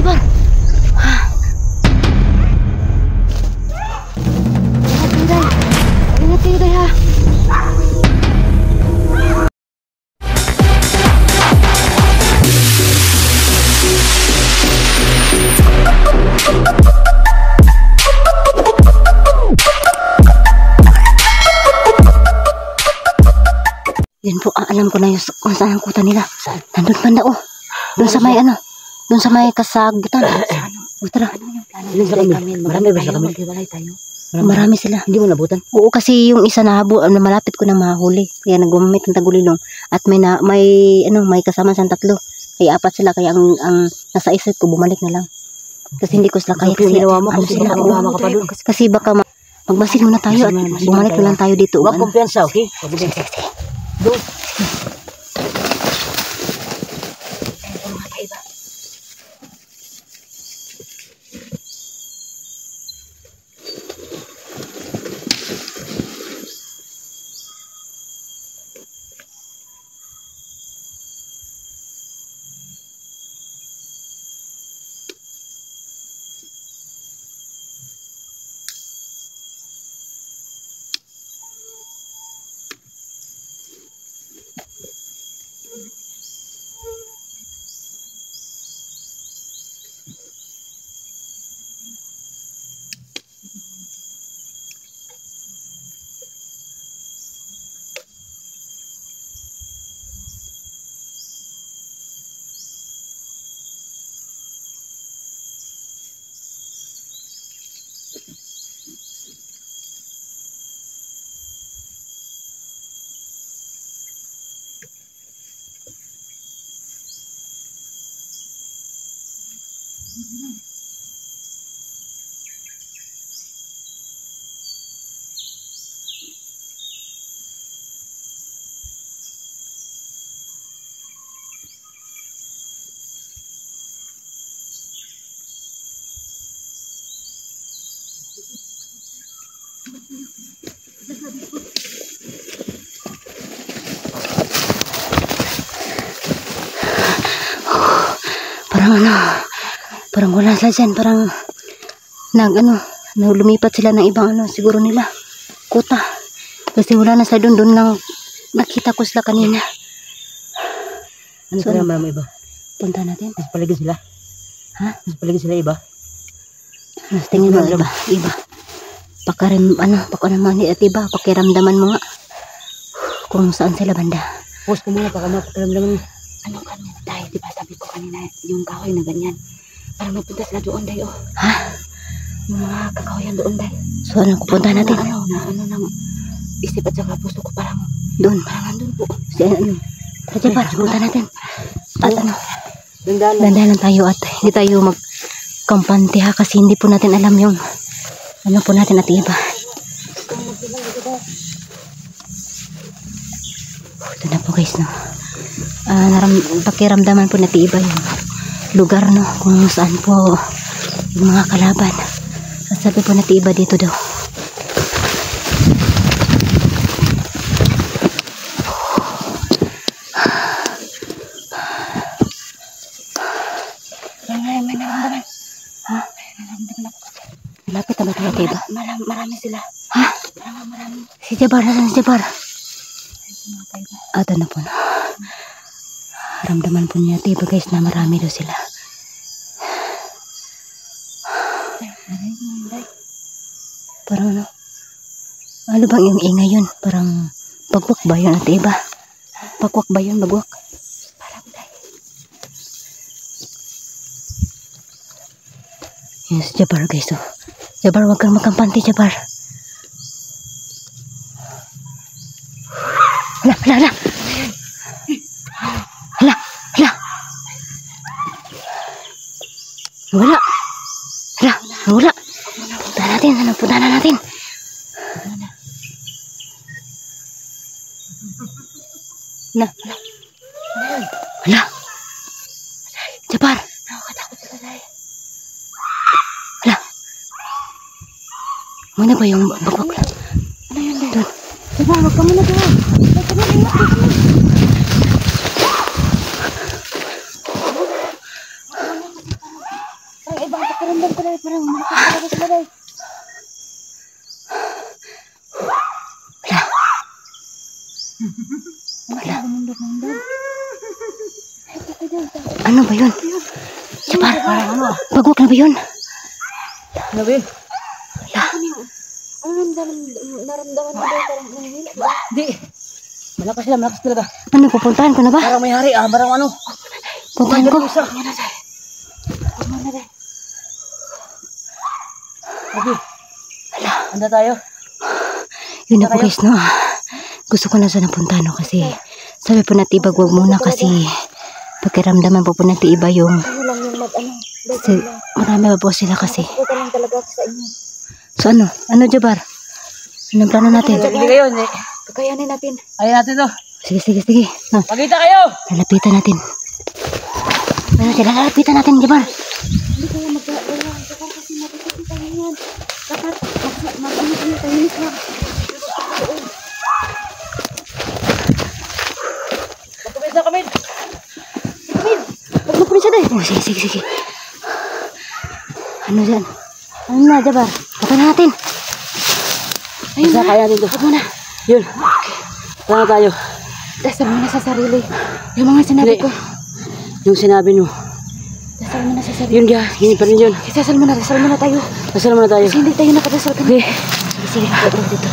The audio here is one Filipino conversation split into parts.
Jabar. Ingat kayo, Day, ha. Yan po, alam ko na yung kung saan ang kuta nila. Nandun banda, oh. Doon sa may ano. Doon sa may kasagutan. O, tara. Marami ba sa kami? Marami sila. Hindi mo nabutan? Oo, kasi yung isa na malapit ko na mahuli. Kaya nagumamit ng tagulilong. At may kasama siyang 3. Kaya 4 sila. Kaya ang nasa isip ko, bumalik na lang. Kasi hindi ko sila kaya. Kasi baka magmasid muna tayo at bumalik na lang tayo dito. Huwag kumpiyansa, okay? Go. Parang wala sila dyan. Parang lumipat sila ng ibang siguro nila kuta. Kasi wala na sila doon lang nakita ko sila kanina. Ano so, marami iba? Punta natin. Mas paligid sila? Ha? Mas paligid sila iba? Mas tingin mo iba. Pakiramdaman mo nga kung saan sila banda. Pause ko muna pakiramdaman mo. Ano kanina tayo, diba sabi ko kanina yung kahoy na ganyan. Parang magpunta sila doon, Day, oh. Ha? Yung mga kakahoyan doon, Day. So ano, pupunta natin? Nang isip at saka puso ko parang doon. Parang nandun po. Tara, Jabar, pupunta natin. At Dandalan tayo at hindi tayo magkampante, ha, kasi hindi po natin alam yung po natin at iba. Ito na po, guys, no. Pakiramdaman po natin iba yung lugar, no, kung saan po yung mga kalaban. Sasabi po natin iba dito daw. May naramdaman. Ha? May naramdaman ako. Malapit na ba tayo, diba? Marami sila. Ha? Marami. Si Jabar, nasan si Jabar? Ito na po, no. Ramdaman po niya, diba, guys, na marami daw sila. Parang ano bang yung ingay yun? Parang bagwak ba yun, at iba? Bagwak ba yun, bagwak? Parang tayo. Yes, Jabar, guys, oh. Jabar, wag kang magkampante, Jabar. Hala. Wala. Punta natin. Hala. Jabar. Nakakatakot sila, Day. Hala. Muna ba yung bagwak? Ano yun, Day? Doon. Jabar, wag ka muna doon. Parang ibang pakiramdam ko dahil parang malakas talaga sila dahil. Wala. Ano ba yun? Jabar, Parang ano ah. bagwak na ba yun? Ano ba yun? Ang naramdaman ko dahil parang nanghila ba? Hindi. Malakas sila, malakas talaga. Ano, pupuntahan ko na ba? Parang may hari ah, parang ano. Puntahan ko. Isa. Okay. Anda tayo. Yun na po guys, no? Gusto ko na sana puntahan, no? Kasi sabi po natin, wag muna kasi pakiramdaman po natin iba yung Ano lang yung mag-ano. kasi marami pa po sila kasi. Puta lang talaga ako sa inyo. So ano? Ano, Jabar? Anong plano natin? Hindi kayo, hindi. Kakayanin natin. Ayaw natin to. Sige. No, Magkita kayo! lalapitan natin. Lalapitan natin, Jabar. Hindi kaya mag-gawin. Dapat kasi matutupin tayo yan. Dapat mag-ano kami tayo lang. Magkabit na kami. Huwag mo po siya dahil. Oh, sige. Ano dyan? Ano na, Jabar? Patayin natin. Ayun na. Kaya natin to. Huwag muna. Yun. Tama tayo. Dasal mo na sa sarili. Yung mga sinabi Hindi. ko. Yung sinabi mo. Dasal mo na sa sarili. Yun ka. Yun pa rin yun. Dasal mo na tayo. Dasal muna tayo. Kasi hindi tayo nakadasal ka. Okay. Sige. Huwag dito.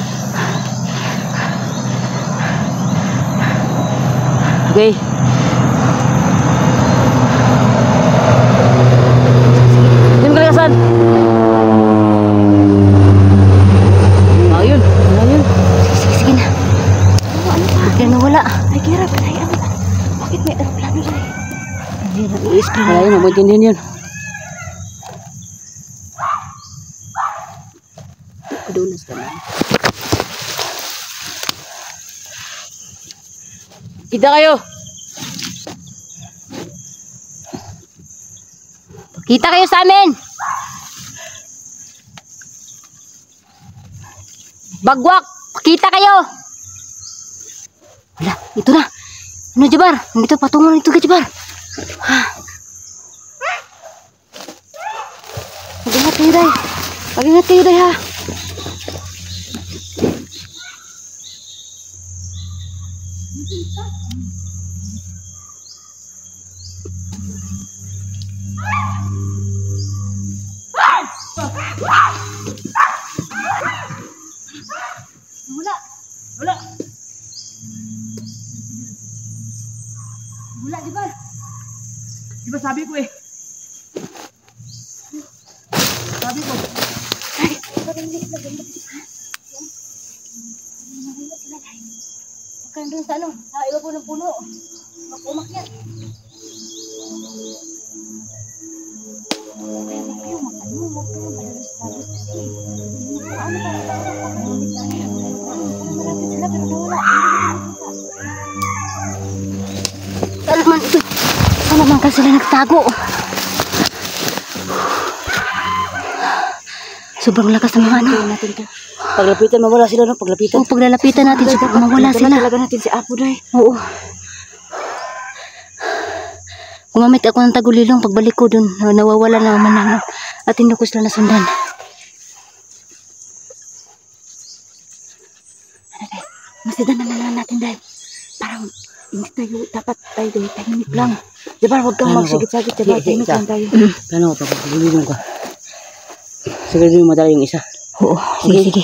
Okay. Yun kalikasan. Ayun. Ayun. Sige na. Huwag ka nawala. Ay, Kira, patay ano ba? Bakit may aeroplano dyan? Hindi na i-spray. Ayun. Magtindihin yun. Kudulas ka na. Kita kayo. Kita kayo sa amin! Bagwak! Kita kayo! Wala, ito na. Ano, Jabar? Nandito, patungo nito ka, Jabar. Ha? Mag-ingat kayo, Day. Mag-ingat kayo, Day, ha? Wala. Wala, di ba? Di ba sabi ko eh? Sabi ko. Huwag doon sa ano, sa iba po ng puno. Umakyat. Talaman ito. Saan naman kasi sila nagtago? Sobrang lakas ng mga ano. Paglapitan, mawala sila, no? Paglapitan. O paglalapitan natin, sobrang mawala sila. Talaga natin si Apo, Day. Oo. Gumamit ako ng tagulilong pagbalik ko dun. Nawawala na naman lang. At hindi ko sila nasundan. Masidan na lang natin, Day. Parang hindi tayo, dapat tayo, Day, tahimik lang. Diba, huwag kang Ano magsigit-sagit, ko? diba? Sige, Tahimik isa. lang tayo. Paano ko pagpapagulilong ka? Siguro yung madala yung isa. Oo, sige.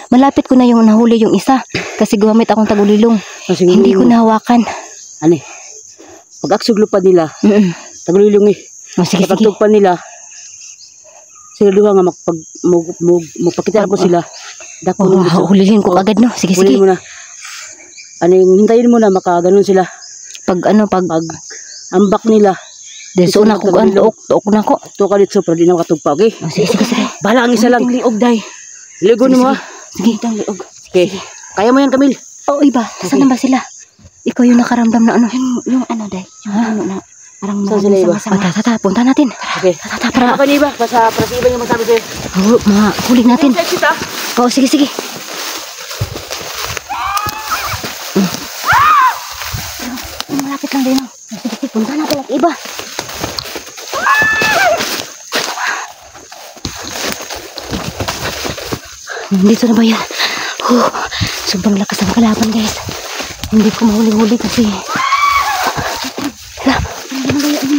Malapit ko na yung nahuli yung isa. Kasi gumamit akong tagulilong. Siguro Hindi ko yung- nahawakan. Ano eh? Pag-aksuglo pa nila, tagulilong eh. O, sige. Pagtug pa nila, siguro nga magpakita ko sila. Dako nung gusto. Hulihin ko agad, no? Sige. Huliin mo na. Ano yung hintayin mo na makaganon sila. Pag Pag ambak nila, dahil so na ko, tuok na ko. to ka dito pero di na makatugpa, okay? O, sige. Bahala ang isa lang. Liog, Day. Ligo mo ha. Sige. Okay. Kaya mo yan, Camille. Oo, iba. Saan na ba sila? Ikaw yung nakaramdam na ano. Yung ano, Day. Yung ano na, parang Saan sila iba? Tata, punta natin. Okay. Para, Para iba, para si iba yung masabi sa'yo. huli natin. Kita. Oo, sige. Malapit lang din. Sige, punta natin at iba. Dito na ba yan? Sobrang lakas ang kalaban, guys. Hindi ko mahuli-huli kasi. Hala.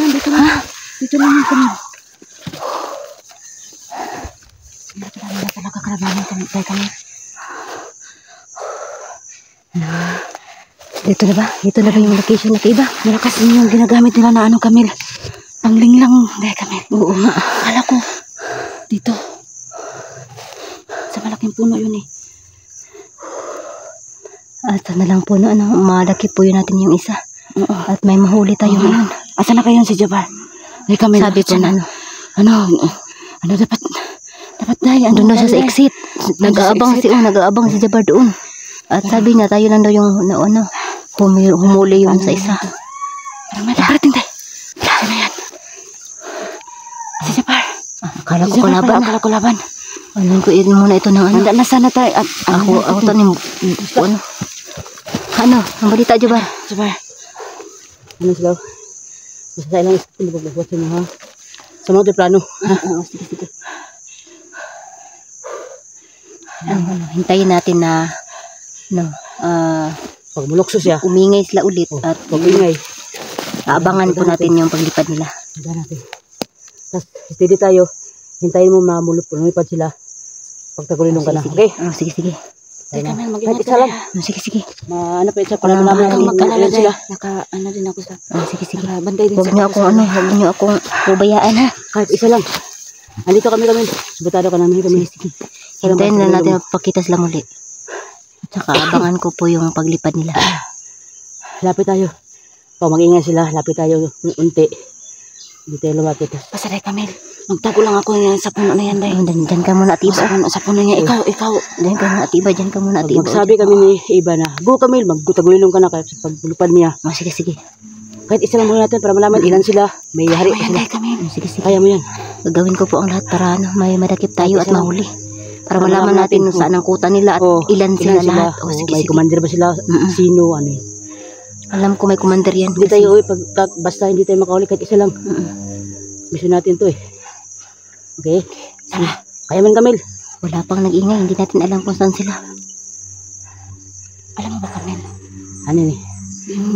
Dito lang. Dito lang yung kami. Wala talaga kalabanan kami. Dito na ba? Dito na ba yung location na kaiba? Malakas din yung ginagamit nila na ano, Camille. Pangling lang. Dahil Camille. Oo nga. Akala ko. Dito. Sa malaking puno yun eh. At na lang po, malaki po yun natin yung isa. Oo. At may mahuli tayo ngayon. Asan na kayo si Jabar? Ay, Camille. Sabi ko na dapat dahil. Doon daw siya sa exit. Nag-aabang si Jabar doon. At sabi niya, tayo lang daw yung humuli yung sa isa. Parang may parating tayo. Saan na yan? Si Jabar. Akala ko laban. Ano ko muna ito ng ano. Handa na sana tayo. At Ako tanim. Ano? Ang balita, Jabar? Jabar. Ano sila? Basta sa ilang pinagbubuhat mo ha. Sa mga plano. Sige. Hintayin natin na Pag mulokso siya. umingay sila ulit at Pag ingay. aabangan po natin yung paglipad nila. Handa natin. Tapos steady tayo. Hintayin mo lumipad sila. Pagtagulilong ka na. Okay? Sige. Ay, Camille, Kahit mag-ingat isa ka lang. na. Sige. Ano pa isa para malaman Huwag kang mag-alala sila. Naka, din ako sa... Sige. Nakabantay din Huwag niyo akong pubayaan ha. Kahit isa lang. Andito kami. Subutado ka namin kami. Sige. Hintayin na natin magpakita sila muli. At saka abangan ko po yung paglipad nila. Lapit tayo. Pag mag-ingay sila, lapit tayo unti. Hindi tayo lumapit. Pasaray, Camille. Magtago lang ako yan sa puno na yan, Day. Diyan ka muna, Atiba. Sa puno niya. Ikaw. Diyan ka muna, Atiba. Magsabi kami ni Iba na, go Camille, magtagulilong ka na kahit sa paglupad niya. Sige. Kahit isa lang muna natin para malaman ilan sila. May hari Kaya sila. Day, Camille. Sige. Kaya mo yan. Gagawin ko po ang lahat para may madakip tayo at mahuli. Para malaman natin saan ang kuta nila at ilan sila lahat. May commander ba sila? Sino? Ano yun? Alam ko may commander yan. Hindi tayo, basta hindi tayo makahuli kahit isa lang. Mission natin to eh. Okay? Kaya man Camille. Wala pang nag-ingay. Hindi natin alam kung saan sila. Alam mo ba, Camille? Ano ni?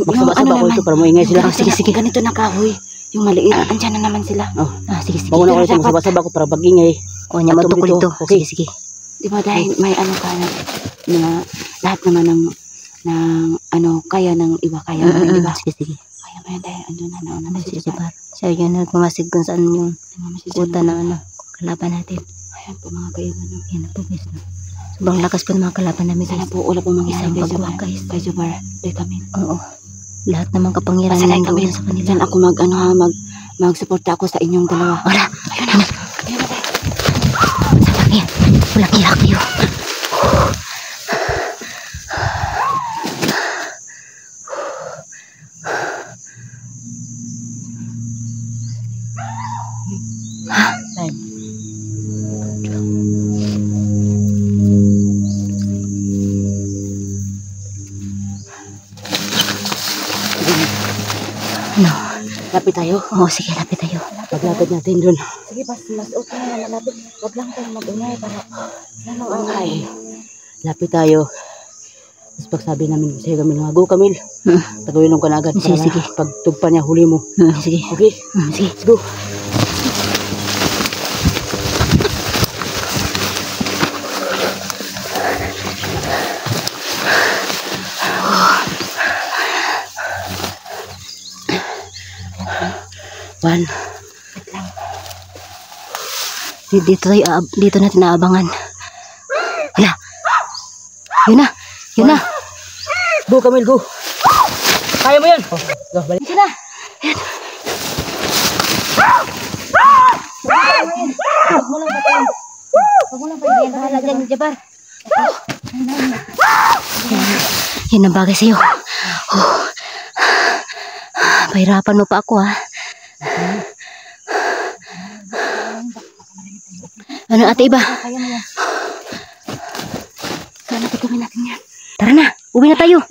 Magsaba-saba ko ito para maingay sila. Sige. Ganito na kahoy. Yung maliit. Andyan na naman sila. Sige. Mauna ko ito, magsaba-saba ko para pag-ingay. Niya magtukol ito. Okay. Sige. Di ba dahil may ano ka na lahat naman ng kaya ng iba. Kaya mo rin, di ba? Sige. Kaya mo yan dahil andun na nauna na si Jabar. Siya yun nagmamasig kung saan yung kuta ng kalaban natin. Ayan po mga kaibigan. Yan na po guys. Sobrang lakas po ng mga kalaban namin guys. Sana po wala pong mangyayari Isang kay pagbuwag, Jabar. guys. Kay Jabar. Kay Camille. Oo. Lahat naman kapangyarihan Pasaray, nandoon Camille. sa kanila. Diyan ako magsuporta ako sa inyong dalawa. Wala. Ayun na. Sa bakit? Walang hirap kayo. Lapit tayo. Oo, sige, lapit tayo. Paglapit natin dun. Sige, mas okay na malapit. Huwag lang tayo mag-unay para Okay. Lapit tayo. Tapos pagsabi namin sa'yo kami nga, go Camille. Tagulilong ka na agad. Sige. Pag tugpa niya, huli mo. Sige. Okay? Sige. Let's go. One. Dito natin naabangan. Hala. Yun na. Go Camille, go. Kaya mo yan. Go, balik. Dito na. Huwag mo lang patayin. Bahala dyan, Jabar. Yan ang bagay sa'yo. Pahirapan mo pa ako ha. Ano ate Iba? Sana kami natin yan. Tara na, uwi na tayo.